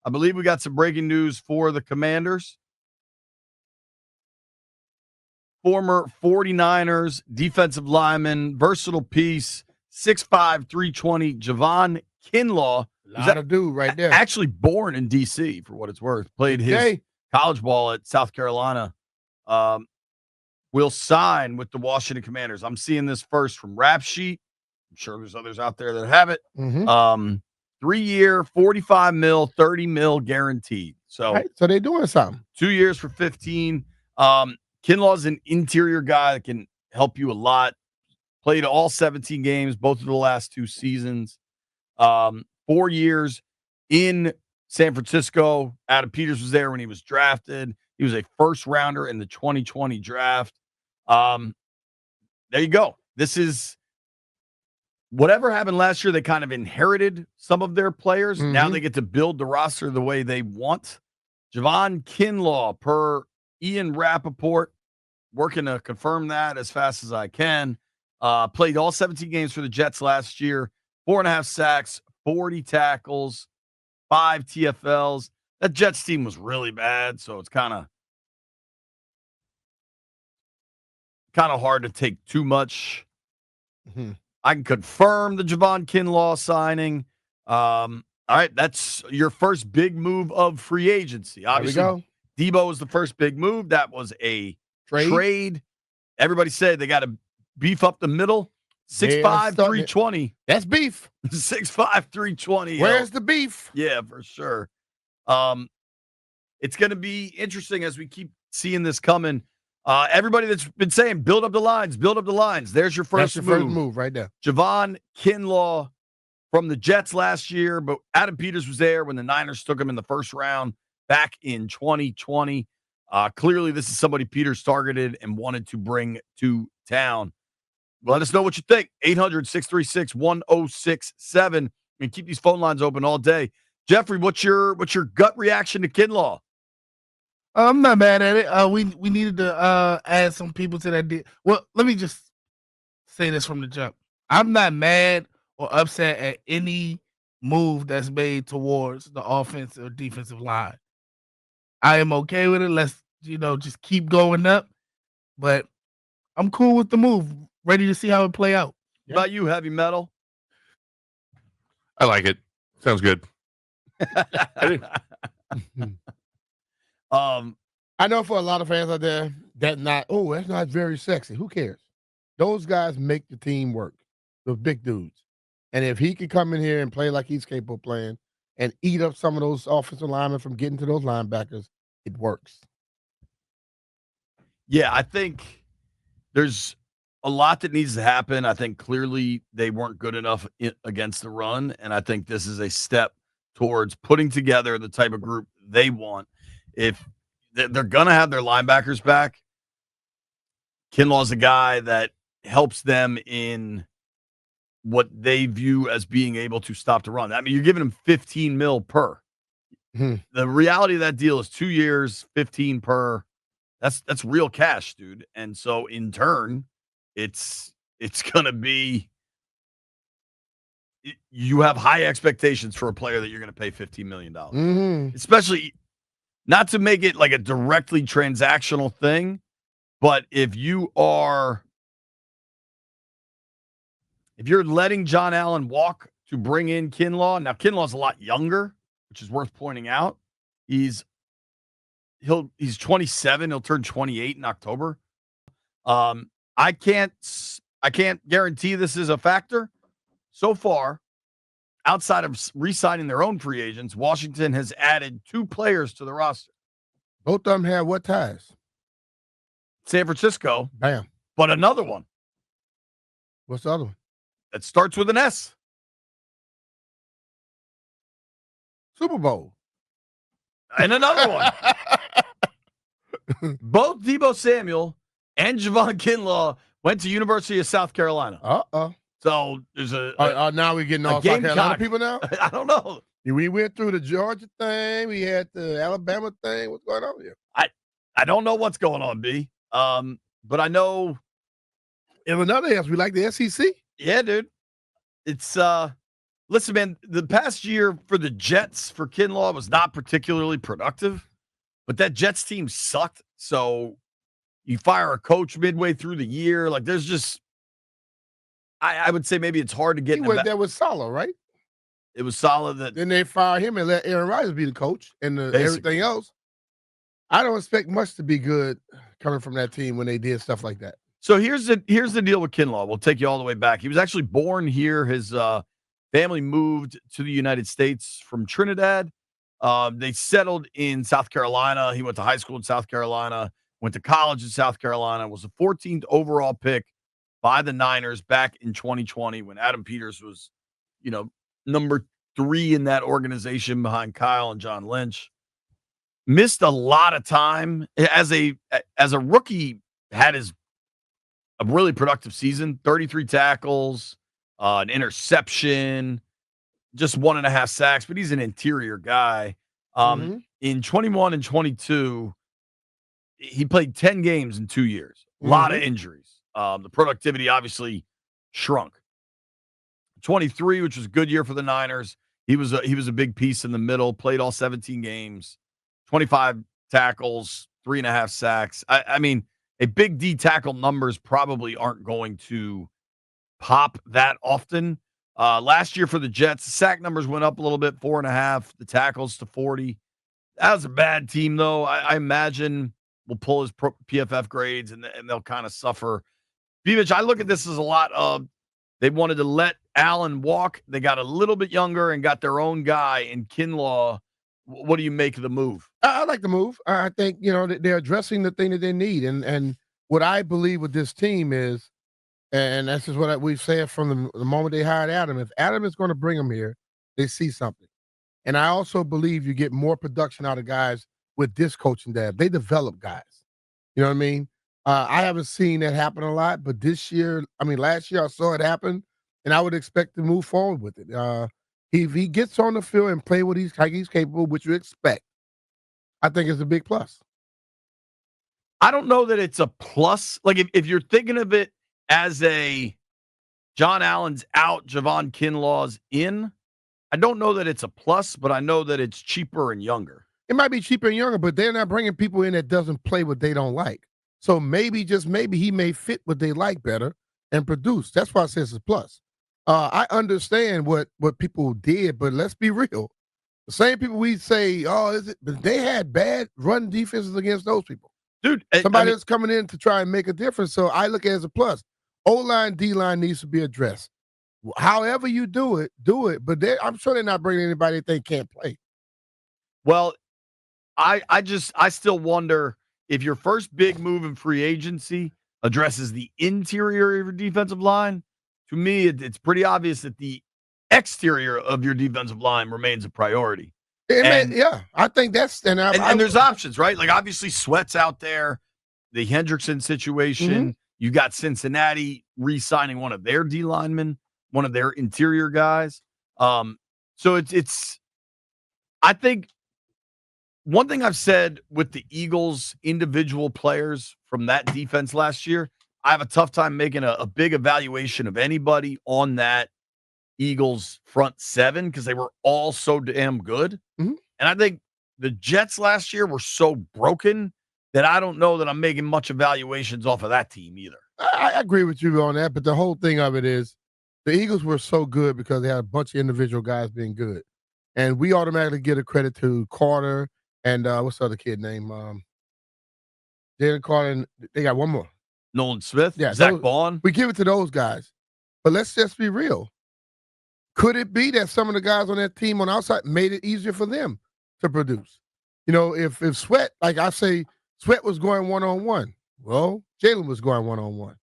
I believe we got some breaking news for the Commanders. Former 49ers defensive lineman, versatile piece, 6'5", 320, Javon Kinlaw. A lot of dude right there. Actually born in D.C., for what it's worth. Played his college ball at South Carolina. Will sign with the Washington Commanders. I'm seeing this first from Rap Sheet. I'm sure there's others out there that have it. 3-year, $45 million, $30 million guaranteed. So they're doing something. 2 years for 15. Kinlaw's an interior guy that can help you a lot. Played all 17 games, both of the last 2 seasons. 4 years in San Francisco. Adam Peters was there when he was drafted. He was a first rounder in the 2020 draft. There you go. This is whatever happened last year. They kind of inherited some of their players. Now they get to build the roster the way they want. Javon Kinlaw, per Ian Rappaport, working to confirm that as fast as I can. Played all 17 games for the Jets last year. 4.5 sacks, 40 tackles, 5 TFLs. That Jets team was really bad, so it's kind of hard to take too much. I can confirm the Javon Kinlaw signing. All right, that's your first big move of free agency. Obviously, Debo was the first big move. That was a trade. Everybody said they got to beef up the middle. 6'5", 320. That's beef. 6'5", 320. Where's the beef? Yeah, for sure. It's going to be interesting as we keep seeing this coming. Everybody that's been saying, build up the lines, build up the lines. There's your first move. First move right there. Javon Kinlaw from the Jets last year, but Adam Peters was there when the Niners took him in the first round back in 2020. Clearly, this is somebody Peters targeted and wanted to bring to town. Let us know what you think. 800-636-1067. And keep these phone lines open all day. Jeffrey, what's your gut reaction to Kinlaw? I'm not mad at it. We needed to add some people to that deal. Well, let me just say this from the jump. I'm not mad or upset at any move that's made towards the offensive or defensive line. I am okay with it. Let's just keep going up. But I'm cool with the move. Ready to see how it play out. What about you, Heavy Metal? I like it. Sounds good. I know for a lot of fans out there that's not very sexy. Who cares? Those guys make the team work. The big dudes. And if he can come in here and play like he's capable of playing and eat up some of those offensive linemen from getting to those linebackers, it works. Yeah, I think there's a lot that needs to happen. I think clearly they weren't good enough against the run, and I think this is a step towards putting together the type of group they want. If they're going to have their linebackers back, Kinlaw's a guy that helps them in what they view as being able to stop the run. I mean, you're giving them $15 million per. The reality of that deal is 2 years, 15 per. That's real cash, dude. And so in turn, it's going to be, you have high expectations for a player that you're going to pay $15 million. Especially not to make it like a directly transactional thing, but if you're letting John Allen walk to bring in Kinlaw, now Kinlaw's a lot younger, which is worth pointing out. He's 27. He'll turn 28 in October. I can't guarantee this is a factor. So far, outside of re-signing their own free agents, Washington has added 2 players to the roster. Both of them have what ties? San Francisco. Bam. But another one. What's the other one? That starts with an S. Super Bowl. And another one. Both Debo Samuel and Javon Kinlaw went to University of South Carolina. So there's now we're getting all South Carolina people now? I don't know. We went through the Georgia thing. We had the Alabama thing. What's going on here? I don't know what's going on, B. But I know. In another else, we like the SEC. Yeah, dude. It's Listen, man, the past year for the Jets for Kinlaw was not particularly productive, but that Jets team sucked. So you fire a coach midway through the year. Like, there's just, I would say maybe it's hard to get He went there with Salah, right? It was solid that Then they fired him and let Aaron Rodgers be the coach and everything else. I don't expect much to be good coming from that team when they did stuff like that. So here's the deal with Kinlaw. We'll take you all the way back. He was actually born here. His family moved to the United States from Trinidad. They settled in South Carolina. He went to high school in South Carolina, went to college in South Carolina, was the 14th overall pick by the Niners back in 2020 when Adam Peters was, number 3 in that organization behind Kyle and John Lynch. Missed a lot of time as a rookie. Had a really productive season, 33 tackles, an interception, just 1.5 sacks, but he's an interior guy. In 21 and 22, he played 10 games in 2 years. A lot of injuries. The productivity obviously shrunk. 23, which was a good year for the Niners. He was a big piece in the middle, played all 17 games, 25 tackles, 3.5 sacks. I mean, a big D tackle numbers probably aren't going to pop that often. Last year for the Jets, the sack numbers went up a little bit, 4.5, the tackles to 40. That was a bad team, though. I imagine we'll pull his PFF grades and they'll kind of suffer. BMitch, I look at this as a lot of they wanted to let Allen walk. They got a little bit younger and got their own guy in Kinlaw. What do you make of the move? I like the move. I think, they're addressing the thing that they need. And what I believe with this team is, and that's just what we've said from the moment they hired Adam, if Adam is going to bring them here, they see something. And I also believe you get more production out of guys with this coaching staff. They develop guys. You know what I mean? I haven't seen that happen a lot, but last year I saw it happen, and I would expect to move forward with it. If he gets on the field and play what he's capable, which you expect, I think it's a big plus. I don't know that it's a plus. Like if you're thinking of it as a John Allen's out, Javon Kinlaw's in, I don't know that it's a plus, but I know that it's cheaper and younger. It might be cheaper and younger, but they're not bringing people in that doesn't play what they don't like. So maybe, just maybe, he may fit what they like better and produce. That's why I say it's a plus. I understand what people did, but let's be real. The same people we say, but they had bad run defenses against those people. Dude, somebody that's coming in to try and make a difference. So I look at it as a plus. O-line, D-line needs to be addressed. However you do it. But I'm sure they're not bringing anybody they can't play. Well, I still wonder if your first big move in free agency addresses the interior of your defensive line. To me, it's pretty obvious that the exterior of your defensive line remains a priority. I think that's and there's options, right? Like obviously Sweat's out there, the Hendrickson situation. You got Cincinnati re-signing one of their D linemen, one of their interior guys. So it's I think one thing I've said with the Eagles individual players from that defense last year, I have a tough time making a big evaluation of anybody on that Eagles front seven because they were all so damn good. And I think the Jets last year were so broken that I don't know that I'm making much evaluations off of that team either. I agree with you on that, but the whole thing of it is the Eagles were so good because they had a bunch of individual guys being good. And we automatically give a credit to Carter and what's the other kid name? Jalen Carter, and they got one more. Nolan Smith, yeah, Zach Bond. We give it to those guys. But let's just be real. Could it be that some of the guys on that team on the outside made it easier for them to produce? If Sweat, like I say, Sweat was going one-on-one. Well, Jalen was going one-on-one.